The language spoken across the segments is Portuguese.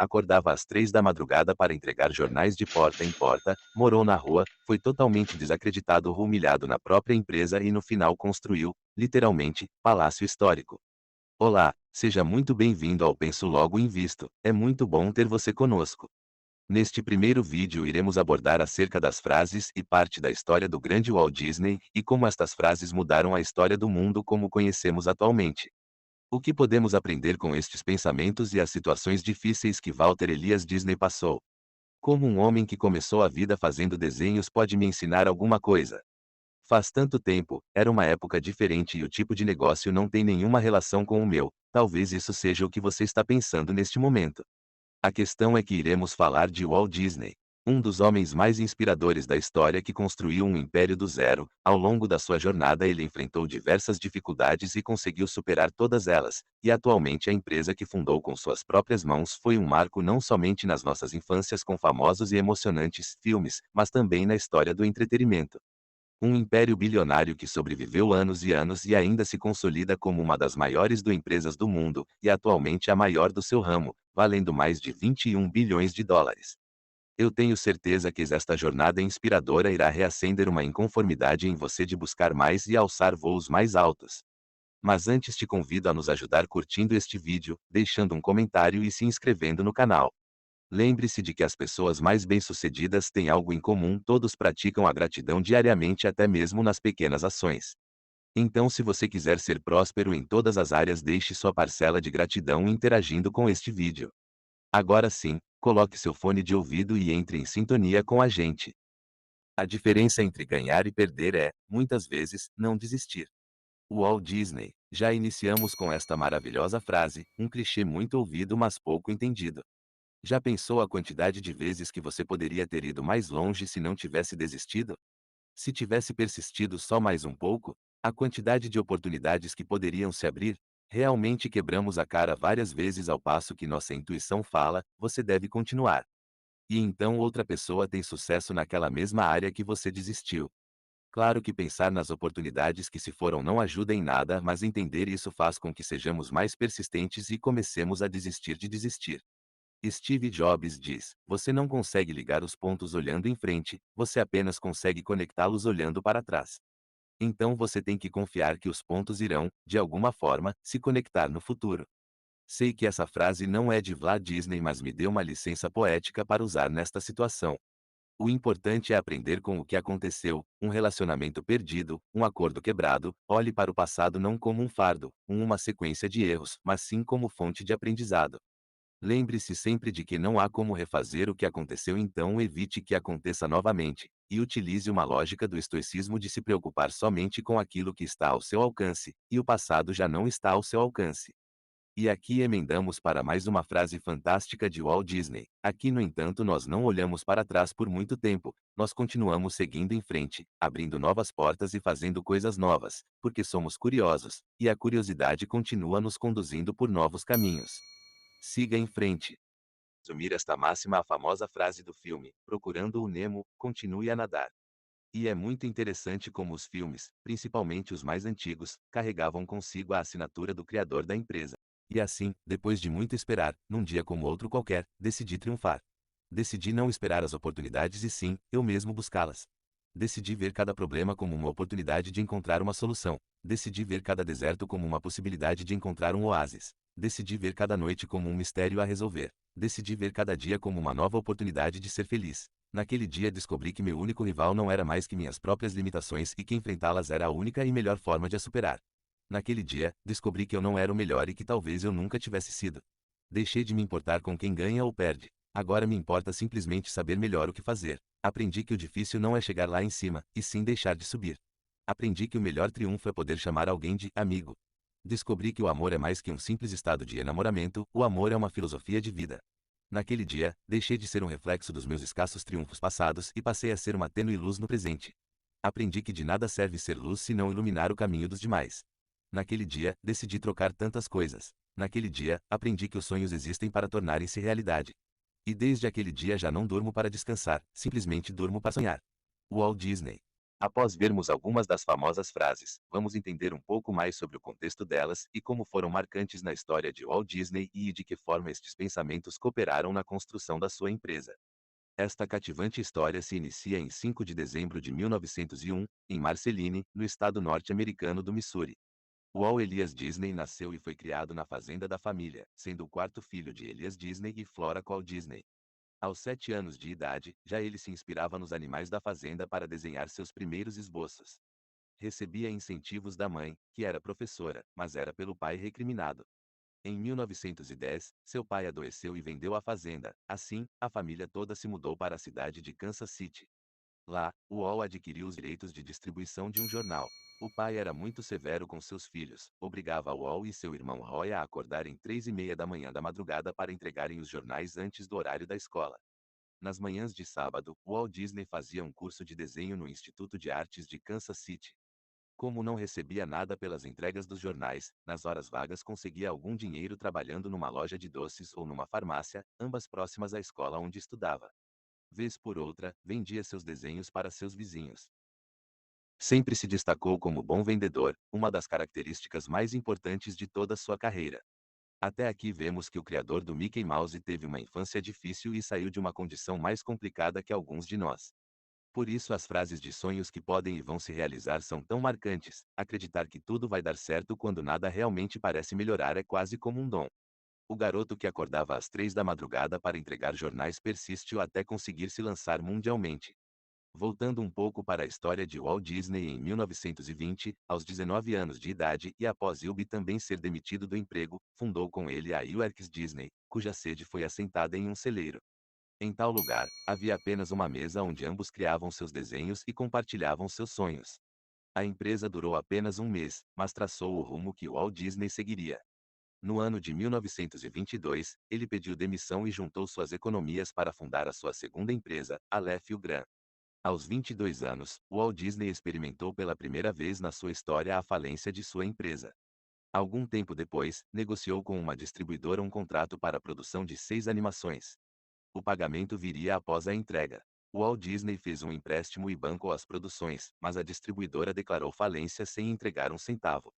acordava às 3 da madrugada para entregar jornais de porta em porta, morou na rua, foi totalmente desacreditado ou humilhado na própria empresa e no final construiu, literalmente, palácio histórico. Olá, seja muito bem-vindo ao Penso Logo Invisto, é muito bom ter você conosco. Neste primeiro vídeo iremos abordar acerca das frases e parte da história do grande Walt Disney e como estas frases mudaram a história do mundo como conhecemos atualmente. O que podemos aprender com estes pensamentos e as situações difíceis que Walter Elias Disney passou? Como um homem que começou a vida fazendo desenhos pode me ensinar alguma coisa? Faz tanto tempo, era uma época diferente e o tipo de negócio não tem nenhuma relação com o meu. Talvez isso seja o que você está pensando neste momento. A questão é que iremos falar de Walt Disney, um dos homens mais inspiradores da história que construiu um império do zero. Ao longo da sua jornada ele enfrentou diversas dificuldades e conseguiu superar todas elas, e atualmente a empresa que fundou com suas próprias mãos foi um marco não somente nas nossas infâncias com famosos e emocionantes filmes, mas também na história do entretenimento. Um império bilionário que sobreviveu anos e anos e ainda se consolida como uma das maiores empresas do mundo, e atualmente a maior do seu ramo, valendo mais de 21 bilhões de dólares. Eu tenho certeza que esta jornada inspiradora irá reacender uma inconformidade em você de buscar mais e alçar voos mais altos. Mas antes te convido a nos ajudar curtindo este vídeo, deixando um comentário e se inscrevendo no canal. Lembre-se de que as pessoas mais bem-sucedidas têm algo em comum, todos praticam a gratidão diariamente até mesmo nas pequenas ações. Então se você quiser ser próspero em todas as áreas deixe sua parcela de gratidão interagindo com este vídeo. Agora sim, coloque seu fone de ouvido e entre em sintonia com a gente. A diferença entre ganhar e perder é, muitas vezes, não desistir. Walt Disney. Já iniciamos com esta maravilhosa frase, um clichê muito ouvido mas pouco entendido. Já pensou a quantidade de vezes que você poderia ter ido mais longe se não tivesse desistido? Se tivesse persistido só mais um pouco, a quantidade de oportunidades que poderiam se abrir? Realmente quebramos a cara várias vezes ao passo que nossa intuição fala, você deve continuar. E então outra pessoa tem sucesso naquela mesma área que você desistiu. Claro que pensar nas oportunidades que se foram não ajuda em nada, mas entender isso faz com que sejamos mais persistentes e comecemos a desistir de desistir. Steve Jobs diz: você não consegue ligar os pontos olhando em frente, você apenas consegue conectá-los olhando para trás. Então você tem que confiar que os pontos irão, de alguma forma, se conectar no futuro. Sei que essa frase não é de Walt Disney, mas me deu uma licença poética para usar nesta situação. O importante é aprender com o que aconteceu, um relacionamento perdido, um acordo quebrado. Olhe para o passado não como um fardo, uma sequência de erros, mas sim como fonte de aprendizado. Lembre-se sempre de que não há como refazer o que aconteceu, então evite que aconteça novamente, e utilize uma lógica do estoicismo de se preocupar somente com aquilo que está ao seu alcance, e o passado já não está ao seu alcance. E aqui emendamos para mais uma frase fantástica de Walt Disney. Aqui, no entanto, nós não olhamos para trás por muito tempo, nós continuamos seguindo em frente, abrindo novas portas e fazendo coisas novas, porque somos curiosos, e a curiosidade continua nos conduzindo por novos caminhos. Siga em frente. Resumir esta máxima a famosa frase do filme, Procurando o Nemo, continue a nadar. E é muito interessante como os filmes, principalmente os mais antigos, carregavam consigo a assinatura do criador da empresa. E assim, depois de muito esperar, num dia como outro qualquer, decidi triunfar. Decidi não esperar as oportunidades e sim, eu mesmo buscá-las. Decidi ver cada problema como uma oportunidade de encontrar uma solução. Decidi ver cada deserto como uma possibilidade de encontrar um oásis. Decidi ver cada noite como um mistério a resolver. Decidi ver cada dia como uma nova oportunidade de ser feliz. Naquele dia descobri que meu único rival não era mais que minhas próprias limitações e que enfrentá-las era a única e melhor forma de as superar. Naquele dia, descobri que eu não era o melhor e que talvez eu nunca tivesse sido. Deixei de me importar com quem ganha ou perde. Agora me importa simplesmente saber melhor o que fazer. Aprendi que o difícil não é chegar lá em cima, e sim deixar de subir. Aprendi que o melhor triunfo é poder chamar alguém de amigo. Descobri que o amor é mais que um simples estado de enamoramento, o amor é uma filosofia de vida. Naquele dia, deixei de ser um reflexo dos meus escassos triunfos passados e passei a ser uma tênue luz no presente. Aprendi que de nada serve ser luz se não iluminar o caminho dos demais. Naquele dia, decidi trocar tantas coisas. Naquele dia, aprendi que os sonhos existem para tornarem-se realidade. E desde aquele dia já não durmo para descansar, simplesmente durmo para sonhar. Walt Disney. Após vermos algumas das famosas frases, vamos entender um pouco mais sobre o contexto delas e como foram marcantes na história de Walt Disney e de que forma estes pensamentos cooperaram na construção da sua empresa. Esta cativante história se inicia em 5 de dezembro de 1901, em Marceline, no estado norte-americano do Missouri. Walt Elias Disney nasceu e foi criado na fazenda da família, sendo o quarto filho de Elias Disney e Flora Cole Disney. Aos 7 anos de idade, já ele se inspirava nos animais da fazenda para desenhar seus primeiros esboços. Recebia incentivos da mãe, que era professora, mas era pelo pai recriminado. Em 1910, seu pai adoeceu e vendeu a fazenda. Assim, a família toda se mudou para a cidade de Kansas City. Lá, Walt adquiriu os direitos de distribuição de um jornal. O pai era muito severo com seus filhos, obrigava Walt e seu irmão Roy a acordarem 3:30 da manhã da madrugada para entregarem os jornais antes do horário da escola. Nas manhãs de sábado, Walt Disney fazia um curso de desenho no Instituto de Artes de Kansas City. Como não recebia nada pelas entregas dos jornais, nas horas vagas conseguia algum dinheiro trabalhando numa loja de doces ou numa farmácia, ambas próximas à escola onde estudava. Vez por outra, vendia seus desenhos para seus vizinhos. Sempre se destacou como bom vendedor, uma das características mais importantes de toda sua carreira. Até aqui vemos que o criador do Mickey Mouse teve uma infância difícil e saiu de uma condição mais complicada que alguns de nós. Por isso as frases de sonhos que podem e vão se realizar são tão marcantes. Acreditar que tudo vai dar certo quando nada realmente parece melhorar é quase como um dom. O garoto que acordava às 3 da madrugada para entregar jornais persistiu até conseguir se lançar mundialmente. Voltando um pouco para a história de Walt Disney em 1920, aos 19 anos de idade e após Ilby também ser demitido do emprego, fundou com ele a Works Disney, cuja sede foi assentada em um celeiro. Em tal lugar, havia apenas uma mesa onde ambos criavam seus desenhos e compartilhavam seus sonhos. A empresa durou apenas um mês, mas traçou o rumo que Walt Disney seguiria. No ano de 1922, ele pediu demissão e juntou suas economias para fundar a sua segunda empresa, a Leffe Gran. Aos 22 anos, Walt Disney experimentou pela primeira vez na sua história a falência de sua empresa. Algum tempo depois, negociou com uma distribuidora um contrato para a produção de 6 animações. O pagamento viria após a entrega. Walt Disney fez um empréstimo e bancou as produções, mas a distribuidora declarou falência sem entregar um centavo.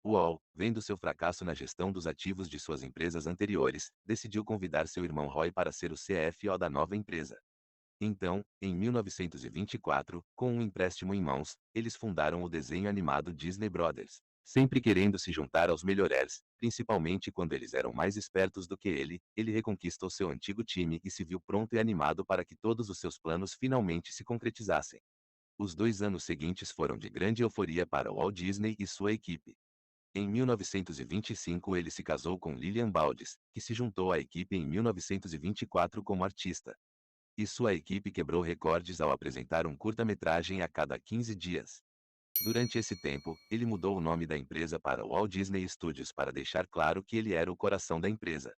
Walt, vendo seu fracasso na gestão dos ativos de suas empresas anteriores, decidiu convidar seu irmão Roy para ser o CFO da nova empresa. Então, em 1924, com um empréstimo em mãos, eles fundaram o desenho animado Disney Brothers, sempre querendo se juntar aos melhores, principalmente quando eles eram mais espertos do que ele reconquistou seu antigo time e se viu pronto e animado para que todos os seus planos finalmente se concretizassem. Os 2 anos seguintes foram de grande euforia para Walt Disney e sua equipe. Em 1925 ele se casou com Lillian Baldes, que se juntou à equipe em 1924 como artista. E sua equipe quebrou recordes ao apresentar um curta-metragem a cada 15 dias. Durante esse tempo, ele mudou o nome da empresa para Walt Disney Studios para deixar claro que ele era o coração da empresa.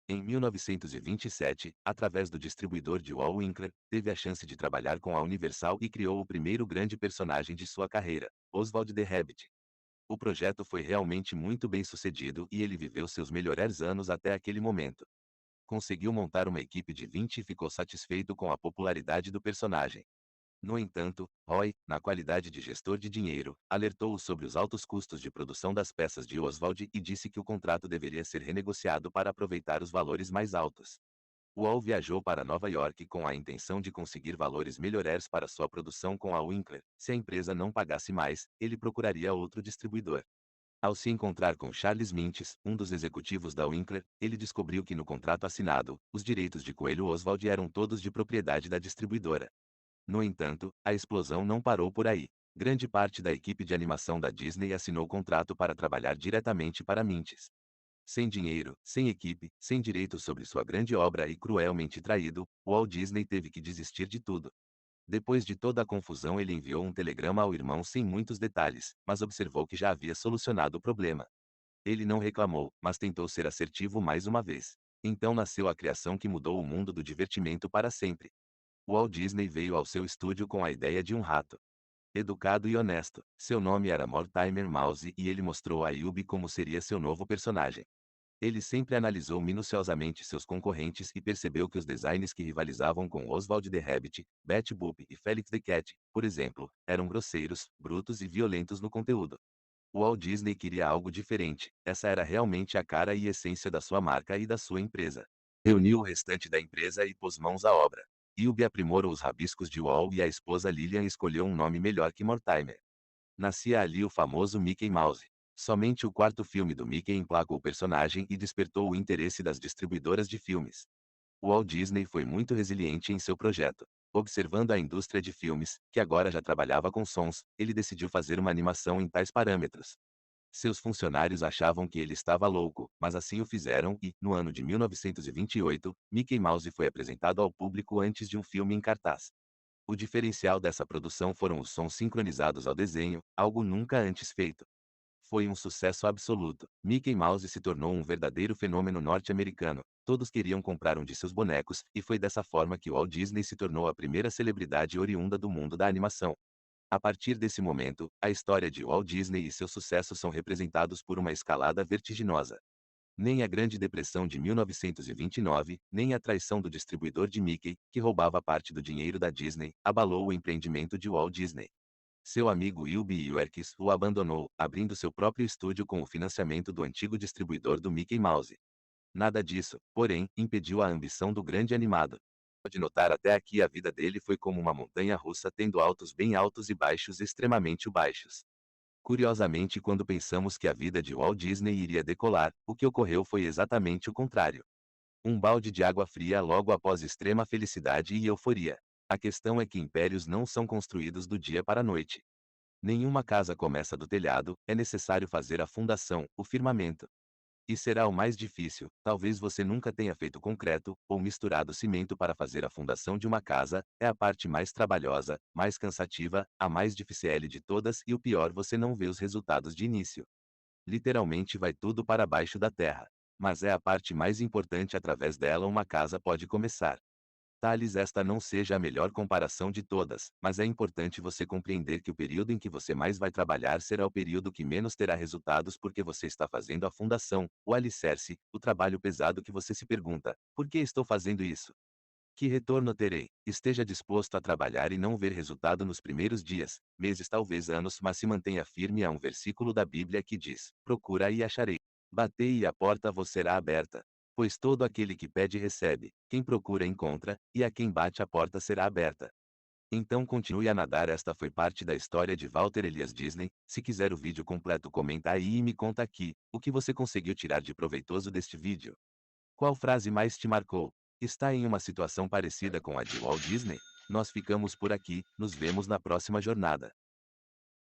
Em 1927, através do distribuidor de Walt Winkler, teve a chance de trabalhar com a Universal e criou o primeiro grande personagem de sua carreira, Oswald the Rabbit. O projeto foi realmente muito bem sucedido e ele viveu seus melhores anos até aquele momento. Conseguiu montar uma equipe de 20 e ficou satisfeito com a popularidade do personagem. No entanto, Roy, na qualidade de gestor de dinheiro, alertou-o sobre os altos custos de produção das peças de Oswald e disse que o contrato deveria ser renegociado para aproveitar os valores mais altos. Walt viajou para Nova York com a intenção de conseguir valores melhores para sua produção com a Winkler. Se a empresa não pagasse mais, ele procuraria outro distribuidor. Ao se encontrar com Charles Mintz, um dos executivos da Winkler, ele descobriu que no contrato assinado, os direitos de Coelho Oswald eram todos de propriedade da distribuidora. No entanto, a explosão não parou por aí. Grande parte da equipe de animação da Disney assinou contrato para trabalhar diretamente para Mintz. Sem dinheiro, sem equipe, sem direitos sobre sua grande obra e cruelmente traído, Walt Disney teve que desistir de tudo. Depois de toda a confusão, ele enviou um telegrama ao irmão sem muitos detalhes, mas observou que já havia solucionado o problema. Ele não reclamou, mas tentou ser assertivo mais uma vez. Então nasceu a criação que mudou o mundo do divertimento para sempre. Walt Disney veio ao seu estúdio com a ideia de um rato. Educado e honesto, seu nome era Mortimer Mouse e ele mostrou a Yubi como seria seu novo personagem. Ele sempre analisou minuciosamente seus concorrentes e percebeu que os designs que rivalizavam com Oswald the Rabbit, Betty Boop e Felix the Cat, por exemplo, eram grosseiros, brutos e violentos no conteúdo. O Walt Disney queria algo diferente, essa era realmente a cara e essência da sua marca e da sua empresa. Reuniu o restante da empresa e pôs mãos à obra. Ilby aprimorou os rabiscos de Walt e a esposa Lillian escolheu um nome melhor que Mortimer. Nascia ali o famoso Mickey Mouse. Somente o quarto filme do Mickey emplacou o personagem e despertou o interesse das distribuidoras de filmes. O Walt Disney foi muito resiliente em seu projeto. Observando a indústria de filmes, que agora já trabalhava com sons, ele decidiu fazer uma animação em tais parâmetros. Seus funcionários achavam que ele estava louco, mas assim o fizeram e, no ano de 1928, Mickey Mouse foi apresentado ao público antes de um filme em cartaz. O diferencial dessa produção foram os sons sincronizados ao desenho, algo nunca antes feito. Foi um sucesso absoluto. Mickey Mouse se tornou um verdadeiro fenômeno norte-americano. Todos queriam comprar um de seus bonecos, e foi dessa forma que Walt Disney se tornou a primeira celebridade oriunda do mundo da animação. A partir desse momento, a história de Walt Disney e seu sucesso são representados por uma escalada vertiginosa. Nem a Grande Depressão de 1929, nem a traição do distribuidor de Mickey, que roubava parte do dinheiro da Disney, abalou o empreendimento de Walt Disney. Seu amigo Wilby Yerkes o abandonou, abrindo seu próprio estúdio com o financiamento do antigo distribuidor do Mickey Mouse. Nada disso, porém, impediu a ambição do grande animado. Pode notar até aqui a vida dele foi como uma montanha russa tendo altos bem altos e baixos extremamente baixos. Curiosamente, quando pensamos que a vida de Walt Disney iria decolar, o que ocorreu foi exatamente o contrário. Um balde de água fria logo após extrema felicidade e euforia. A questão é que impérios não são construídos do dia para a noite. Nenhuma casa começa do telhado, é necessário fazer a fundação, o firmamento. E será o mais difícil, talvez você nunca tenha feito concreto, ou misturado cimento para fazer a fundação de uma casa, é a parte mais trabalhosa, mais cansativa, a mais difícil de todas e o pior você não vê os resultados de início. Literalmente vai tudo para baixo da terra. Mas é a parte mais importante através dela uma casa pode começar. Talvez esta não seja a melhor comparação de todas, mas é importante você compreender que o período em que você mais vai trabalhar será o período que menos terá resultados porque você está fazendo a fundação, o alicerce, o trabalho pesado que você se pergunta: por que estou fazendo isso? Que retorno terei? Esteja disposto a trabalhar e não ver resultado nos primeiros dias, meses, talvez anos, mas se mantenha firme a um versículo da Bíblia que diz: procura e acharei. Batei e a porta vos será aberta. Pois todo aquele que pede recebe, quem procura encontra, e a quem bate a porta será aberta. Então continue a nadar. Esta foi parte da história de Walter Elias Disney. Se quiser o vídeo completo comenta aí e me conta aqui, o que você conseguiu tirar de proveitoso deste vídeo. Qual frase mais te marcou? Está em uma situação parecida com a de Walt Disney? Nós ficamos por aqui, nos vemos na próxima jornada.